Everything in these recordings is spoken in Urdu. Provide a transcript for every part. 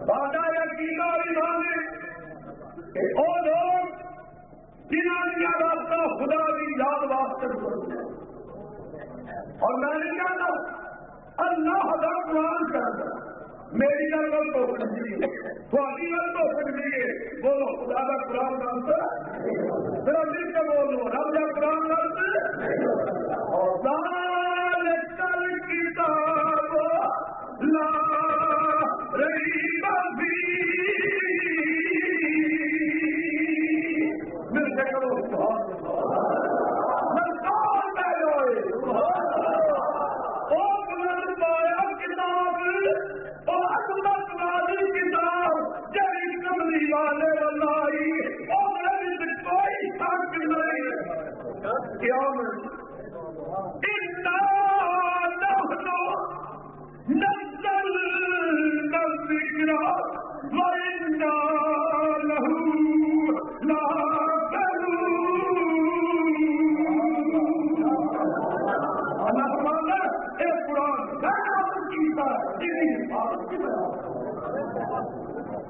بادا یقین اور ایمان ہے کہ وہ لوگ جنہوں نے راستہ خدا کی یاد واسطے کرتے اور میں نے کہا اللہ کا قرآن کرنا میری گل تو سکتی ہے تھوڑی گل تو سکتی ہے بولو خدا کا قرآن کرتا میرا دل کے بولو رب کا قرآن کرتے اور کل کتاب لا ریب فیہ مل سے کرو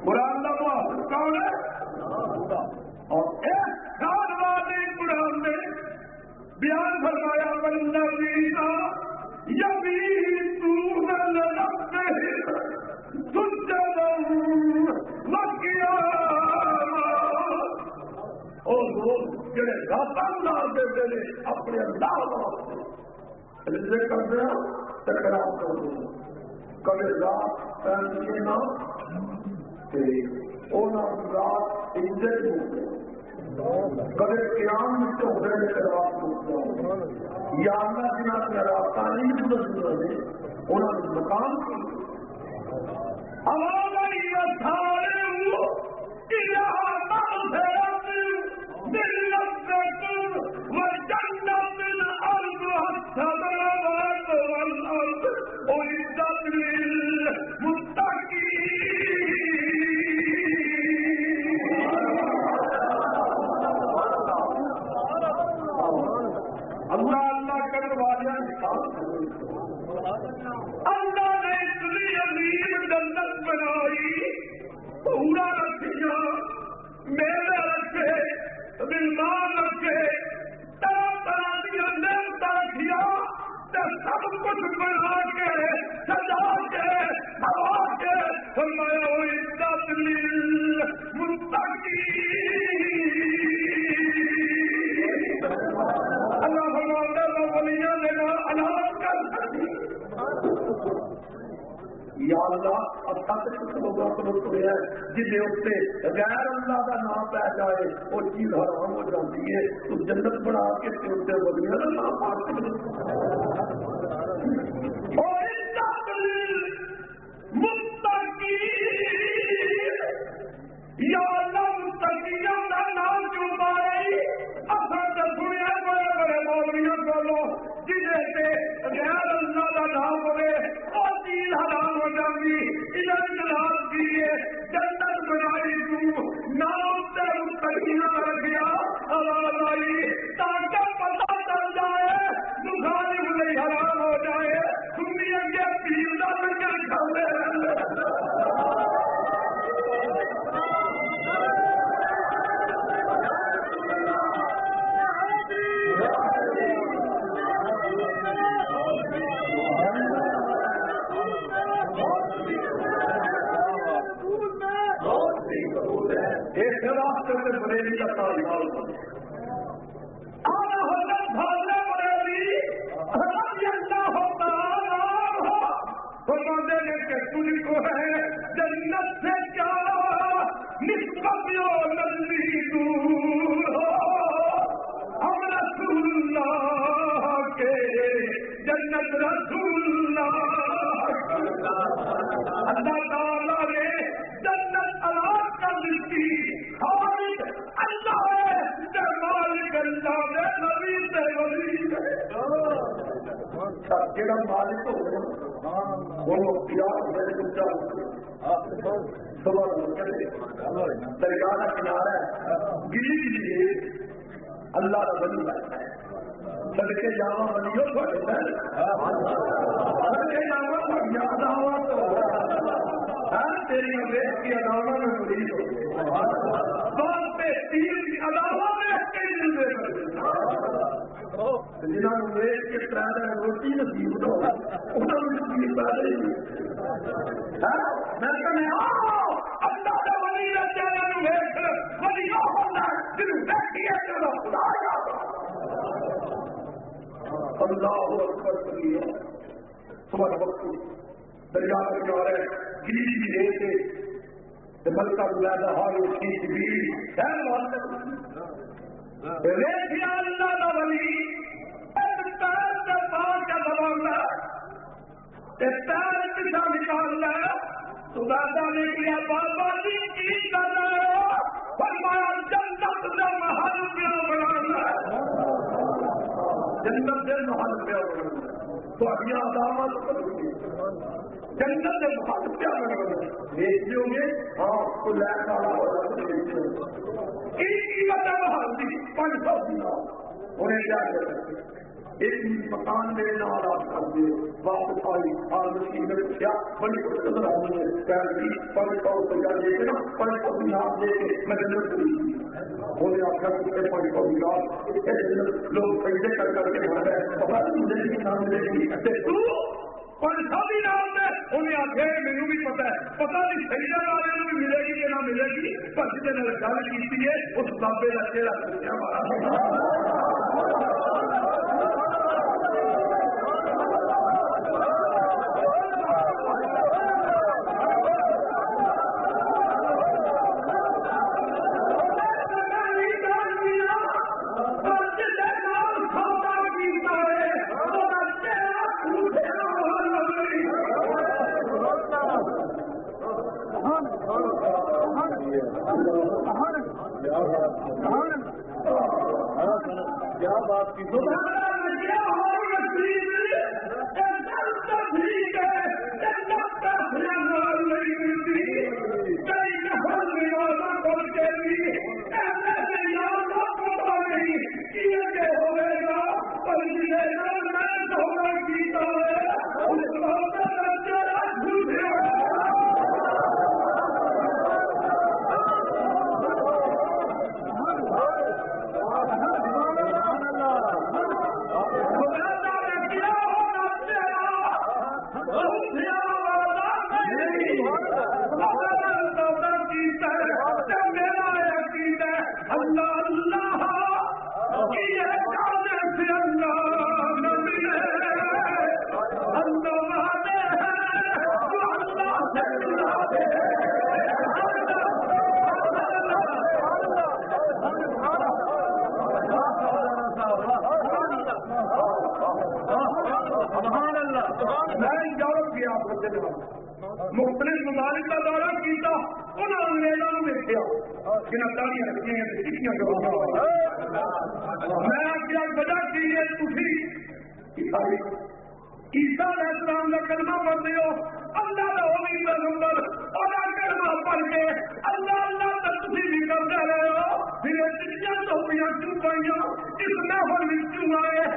قرآن کا کون ہے اور ایک سال بعد قرآن نے بیان فرمایا والذین یبیتون لربہم سجدا وقیاما اور لوگ جڑے رات اللہ دے ویلے اپنے اللہ واسطے رضا کرتے ہیں تکرار کرتے ہیں کبھی رات پہنچے نہ رات عزت کبھی قیام تو رات یا اللہ جنہوں نے راستہ نہیں بدلنا ہے انہوں نے مقام اللہ نے اتنی عظیم جنت بنائی پورا رکھیا میلے رکھے مہمان رکھے طرح طرح دیا نعمت رکھیا سب کچھ بنا کے سجا کے ہوا کے فرمایا عزت للمتقین اللہ فرماتا ہے ولیاں نے اعلان کر یا اللہ اب تک لوگوں کو ہے جن اتنے غیر اللہ کا نام پہ جائے وہ چیز حرام ہو جاتی ہے تو جنت بنا کے اتنے ولیاں کا نام پا کے یا اللہ متقیوں کا نام کیوں مارے اصل تو سنیا بڑے بڑے مولویوں کو جنہیں سے غیر اللہ کا نام ہوئے اور چیز حرام ہو جاتی ادھر جلال کیے جنت بنائی تو نام سے متقیوں رکھ گیا آواز آئی تاکہ پتہ چل جائے مخالف نہیں حرام ہو جائے سنی کے پیر کا لنگر کھاتے ایک راستے سے بریلی کا تعلق آنا حضرت بھاگنا بریلی رضی اللہ تعالی فرماتے ہیں کہ تجھ کو ہے جنت سے کیا نسبت و نزدیک دور ہو ہم رسول اللہ کے جنت رسول اللہ تعالیٰ نے جنت اللہ کا ملتی خالق اللہ ہے مالک اللہ نے نبی سے ولی کیڑا مالک ہو وہ اختیار میرے دریا کا کنارہ ہے گری لیے اللہ کا بنی بیٹھا ہے سڑکے جاوا بنیو سڑکے جاوا یاد آوا تو تیری انگریز کی عدالت میں مریض ہو بات پہ تیر کی عدالت میں کئی دن دے جنہوں نے انگریز کے پرائے روٹی نصیب ہو انہوں نے نصیب پہلے ہی میں کہنے اللہ کا ولی چہرے ویخ ولی ہوتا جنہوں دیکھیے چلو خدا اللہ اکبر کریے صبح وقت دریا میں جو ہے گلی بھی دے سے ملکہ بلادا ہار اٹھی بھی ریخیا اللہ کا ولی ایک پیر سے پاؤں کا دباؤنا ایک پیر پیچھا نکالنا تو دادا نے کیا بابا جی کی کر رہے ہو فرمایا جنت سے محل کیا بنانا جنت سے محل کیا بنانا تو ابھی عدالت جنت سے محل کیا بنانا بھیجوں گے ہاں تو لے کر کی وجہ محل دی 500 دینار انہیں کیا کرتے ایک مکان میرے نام آپ کر دیے واپس آئی آج کی میں کیا بڑی کچھ نظر آئی ہے پیر بھی 500 روپیہ دے کے نا 500 دینار دے کے میں جنت کری انہیں آپ کا کچھ 500 دینار لوگ پیسے کر کر کے بھر رہے پتا نہیں مجھے کی نام ملے گی تو 500 دینار میں انہیں آگے مینو بھی پتا ہے پتا نہیں صحیح والے بھی ملے گی کہ نہ ملے گی پر جتنے نے گل کی ہے اس بابے کا چہرہ کیا بات کی مختلف ممالک کا دورہ کیا انہوں انگریزوں نے دیکھا جنہیں داڑیاں رکھی ہیں سکھیاں جو میں کیا وجہ کی ہے تھی عیسیٰ علیہ السلام کا کلمہ پڑھتے ہو اللہ کا ہوگی پیغمبر اور کلمہ پڑھ کے اللہ اللہ تک تھی بھی کرتے رہے ہو پھر چیزاں تو ہوئی کیوں پائیاں اس محفل میں کیوں آئے